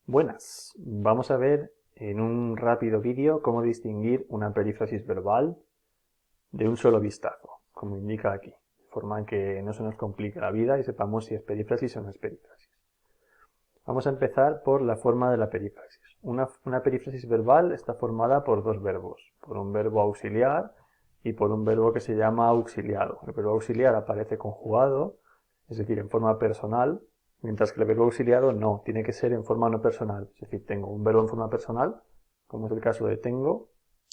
Buenas, vamos a ver en un rápido vídeo cómo distinguir una perífrasis verbal de un solo vistazo, como indica aquí, de forma que no se nos complique la vida y sepamos si es perífrasis o no es perífrasis. Vamos a empezar por la forma de la perífrasis. Una perífrasis verbal está formada por dos verbos, por un verbo auxiliar y por un verbo que se llama auxiliado. El verbo auxiliar aparece conjugado, es decir, en forma personal, mientras que el verbo auxiliado no, tiene que ser en forma no personal. Es decir, tengo un verbo en forma personal, como es el caso de tengo,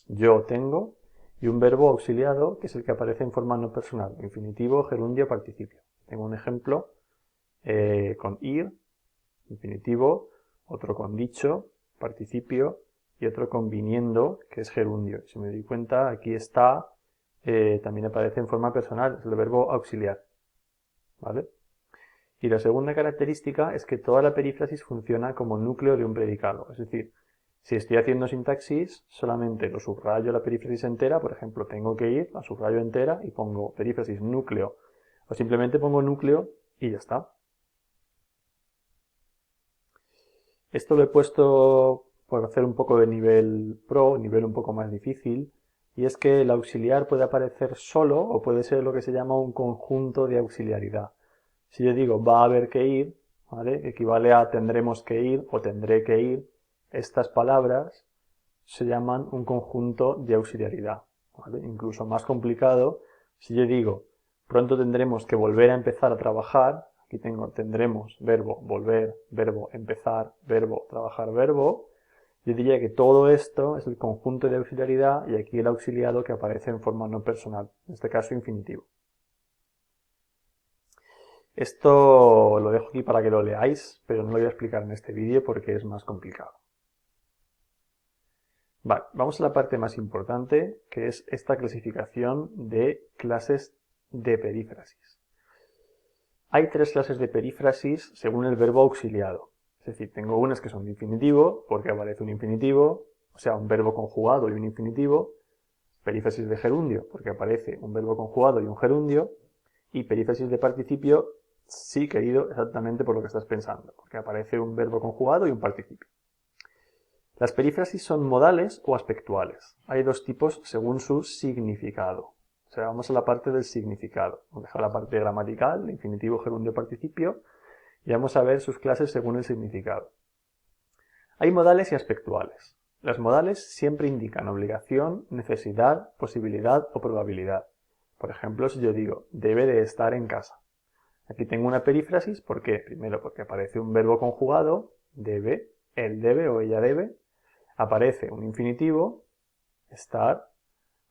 yo tengo, y un verbo auxiliado, que es el que aparece en forma no personal, infinitivo, gerundio, participio. Tengo un ejemplo con ir, infinitivo, otro con dicho, participio, y otro con viniendo, que es gerundio. Si me doy cuenta, aquí está, también aparece en forma personal, es el verbo auxiliar. ¿Vale? Y la segunda característica es que toda la perífrasis funciona como núcleo de un predicado. Es decir, si estoy haciendo sintaxis, solamente lo subrayo la perífrasis entera, por ejemplo, tengo que ir, la subrayo entera y pongo perífrasis núcleo. O simplemente pongo núcleo y ya está. Esto lo he puesto por hacer un poco de nivel pro, nivel un poco más difícil, y es que el auxiliar puede aparecer solo o puede ser lo que se llama un conjunto de auxiliaridad. Si yo digo va a haber que ir, ¿vale? Equivale a tendremos que ir o tendré que ir, estas palabras se llaman un conjunto de auxiliaridad, ¿vale? Incluso más complicado, si yo digo pronto tendremos que volver a empezar a trabajar, aquí tendremos verbo volver, verbo empezar, verbo trabajar, verbo, yo diría que todo esto es el conjunto de auxiliaridad y aquí el auxiliado que aparece en forma no personal, en este caso infinitivo. Esto lo dejo aquí para que lo leáis, pero no lo voy a explicar en este vídeo porque es más complicado. Vale, vamos a la parte más importante, que es esta clasificación de clases de perífrasis. Hay tres clases de perífrasis según el verbo auxiliado. Es decir, tengo unas que son de infinitivo, porque aparece un infinitivo, o sea, un verbo conjugado y un infinitivo. Perífrasis de gerundio, porque aparece un verbo conjugado y un gerundio. Y perífrasis de participio, sí, querido, exactamente por lo que estás pensando, porque aparece un verbo conjugado y un participio. Las perífrasis son modales o aspectuales. Hay dos tipos según su significado. O sea, vamos a la parte del significado. Vamos a dejar la parte gramatical, infinitivo, gerundio, participio, y vamos a ver sus clases según el significado. Hay modales y aspectuales. Las modales siempre indican obligación, necesidad, posibilidad o probabilidad. Por ejemplo, si yo digo, debe de estar en casa. Aquí tengo una perífrasis, ¿por qué? Primero, porque aparece un verbo conjugado, debe, él debe o ella debe, aparece un infinitivo, estar,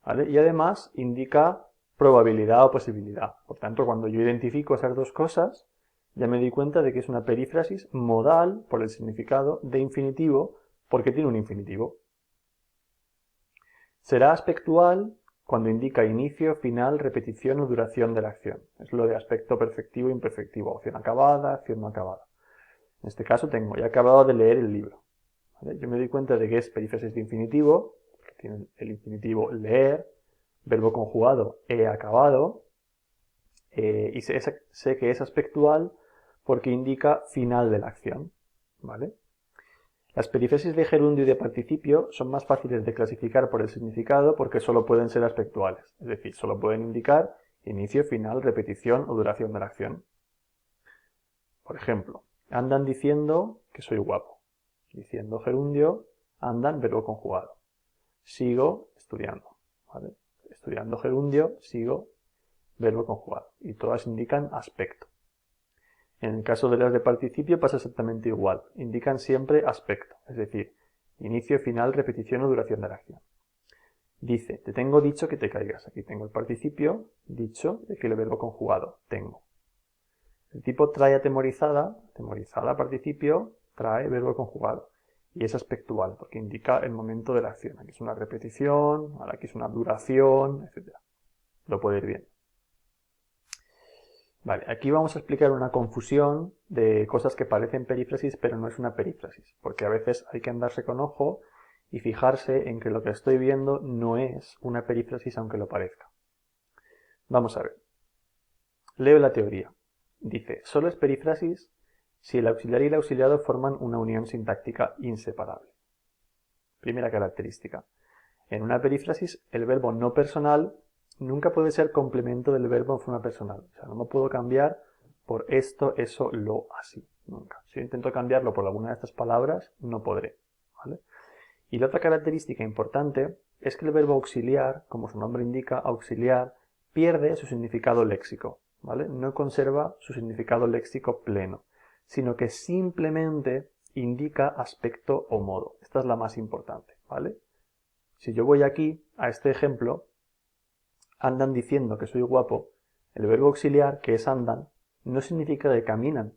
¿vale? Y además indica probabilidad o posibilidad. Por tanto, cuando yo identifico esas dos cosas, ya me doy cuenta de que es una perífrasis modal por el significado de infinitivo, porque tiene un infinitivo. Será aspectual cuando indica inicio, final, repetición o duración de la acción. Es lo de aspecto perfectivo e imperfectivo, acción acabada, acción no acabada. En este caso tengo, ya he acabado de leer el libro. ¿Vale? Yo me doy cuenta de que es perífrasis de infinitivo, que tiene el infinitivo leer, verbo conjugado he acabado, y sé que es aspectual porque indica final de la acción. ¿Vale? Las perífrasis de gerundio y de participio son más fáciles de clasificar por el significado porque solo pueden ser aspectuales, es decir, solo pueden indicar inicio, final, repetición o duración de la acción. Por ejemplo, andan diciendo que soy guapo. Diciendo gerundio, andan verbo conjugado. Sigo estudiando. ¿Vale? Estudiando gerundio, sigo verbo conjugado. Y todas indican aspecto. En el caso de las de participio pasa exactamente igual. Indican siempre aspecto, es decir, inicio, final, repetición o duración de la acción. Dice, te tengo dicho que te caigas. Aquí tengo el participio, dicho, y aquí el verbo conjugado, tengo. El tipo trae atemorizada, atemorizada participio, trae verbo conjugado. Y es aspectual, porque indica el momento de la acción. Aquí es una repetición, ahora aquí es una duración, etc. Lo puede ir bien. Vale, aquí vamos a explicar una confusión de cosas que parecen perífrasis, pero no es una perífrasis, porque a veces hay que andarse con ojo y fijarse en que lo que estoy viendo no es una perífrasis aunque lo parezca. Vamos a ver. Leo la teoría. Dice, solo es perífrasis si el auxiliar y el auxiliado forman una unión sintáctica inseparable. Primera característica. En una perífrasis, el verbo no personal nunca puede ser complemento del verbo en forma personal. O sea, no me puedo cambiar por esto, eso, lo, así. Nunca. Si yo intento cambiarlo por alguna de estas palabras, no podré. ¿Vale? Y la otra característica importante es que el verbo auxiliar, como su nombre indica, auxiliar, pierde su significado léxico. ¿Vale? No conserva su significado léxico pleno, sino que simplemente indica aspecto o modo. Esta es la más importante. ¿Vale? Si yo voy aquí a este ejemplo, andan diciendo que soy guapo, el verbo auxiliar, que es andan, no significa que caminan,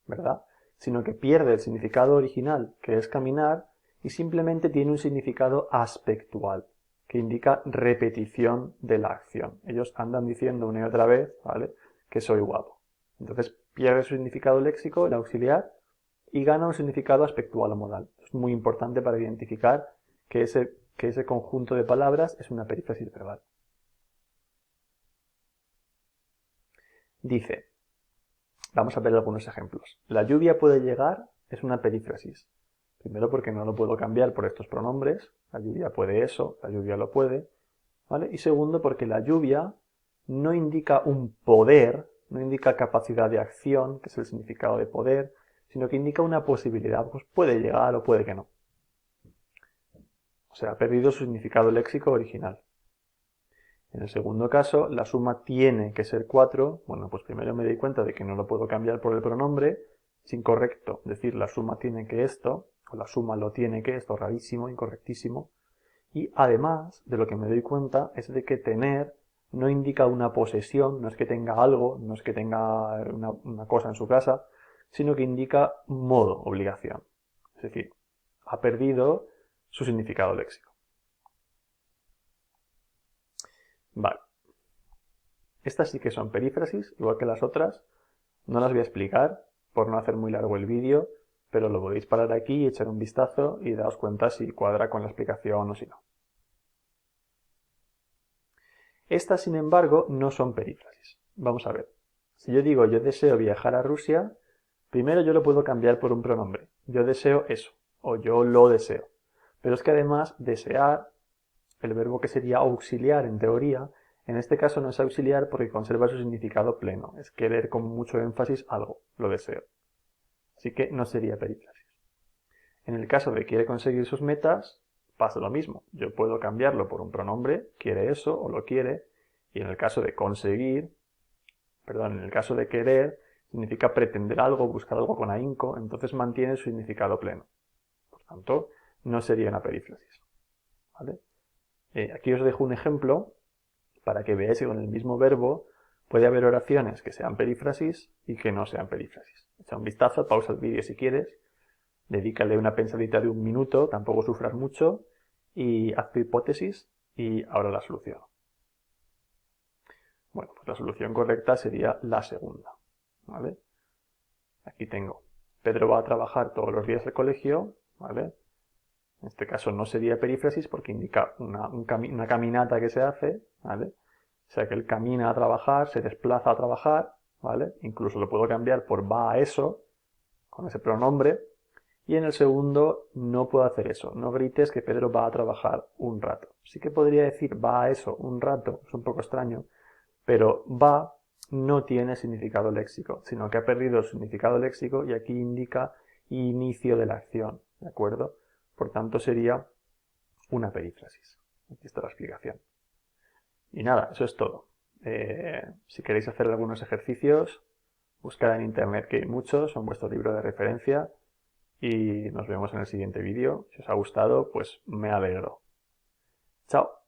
¿verdad? Sino que pierde el significado original, que es caminar, y simplemente tiene un significado aspectual, que indica repetición de la acción. Ellos andan diciendo una y otra vez, ¿vale?, que soy guapo. Entonces pierde su significado léxico, el auxiliar, y gana un significado aspectual o modal. Es muy importante para identificar que ese conjunto de palabras es una perífrasis verbal. Dice, vamos a ver algunos ejemplos. La lluvia puede llegar es una perífrasis. Primero porque no lo puedo cambiar por estos pronombres. La lluvia puede eso, la lluvia lo puede. ¿Vale? Y segundo porque la lluvia no indica un poder, no indica capacidad de acción, que es el significado de poder, sino que indica una posibilidad. Pues puede llegar o puede que no. O sea, ha perdido su significado léxico original. En el segundo caso, la suma tiene que ser 4. Bueno, pues primero me doy cuenta de que no lo puedo cambiar por el pronombre. Es incorrecto decir la suma tiene que esto, o la suma lo tiene que esto, rarísimo, incorrectísimo. Y además, de lo que me doy cuenta es de que tener no indica una posesión, no es que tenga algo, no es que tenga una cosa en su casa, sino que indica modo, obligación. Es decir, ha perdido su significado léxico. Vale. Estas sí que son perífrasis, igual que las otras. No las voy a explicar por no hacer muy largo el vídeo, pero lo podéis parar aquí y echar un vistazo y daos cuenta si cuadra con la explicación o si no. Estas, sin embargo, no son perífrasis. Vamos a ver. Si yo digo yo deseo viajar a Rusia, primero yo lo puedo cambiar por un pronombre. Yo deseo eso, o yo lo deseo. Pero es que además desear, el verbo que sería auxiliar en teoría, en este caso no es auxiliar porque conserva su significado pleno. Es querer con mucho énfasis algo, lo deseo. Así que no sería perífrasis. En el caso de quiere conseguir sus metas, pasa lo mismo. Yo puedo cambiarlo por un pronombre, quiere eso o lo quiere, y en el caso de conseguir, en el caso de querer, significa pretender algo, buscar algo con ahínco, entonces mantiene su significado pleno. Por tanto, no sería una perífrasis. ¿Vale? Aquí os dejo un ejemplo para que veáis que con el mismo verbo puede haber oraciones que sean perífrasis y que no sean perífrasis. Echa un vistazo, pausa el vídeo si quieres, dedícale una pensadita de 1 minuto, tampoco sufras mucho, y haz tu hipótesis y ahora la solución. Bueno, pues la solución correcta sería la segunda. ¿Vale? Aquí tengo, Pedro va a trabajar todos los días al colegio, ¿vale? En este caso no sería perífrasis porque indica una caminata que se hace, ¿vale? O sea que él camina a trabajar, se desplaza a trabajar, ¿vale? Incluso lo puedo cambiar por va a eso, con ese pronombre. Y en el segundo no puedo hacer eso. No grites que Pedro va a trabajar un rato. Sí que podría decir va a eso un rato, es un poco extraño, pero va no tiene significado léxico, sino que ha perdido el significado léxico y aquí indica inicio de la acción, ¿de acuerdo? Por tanto sería una perífrasis. Aquí está la explicación. Y nada, eso es todo. Si queréis hacer algunos ejercicios, buscad en internet que hay muchos, son vuestro libro de referencia y nos vemos en el siguiente vídeo. Si os ha gustado, pues me alegro. Chao.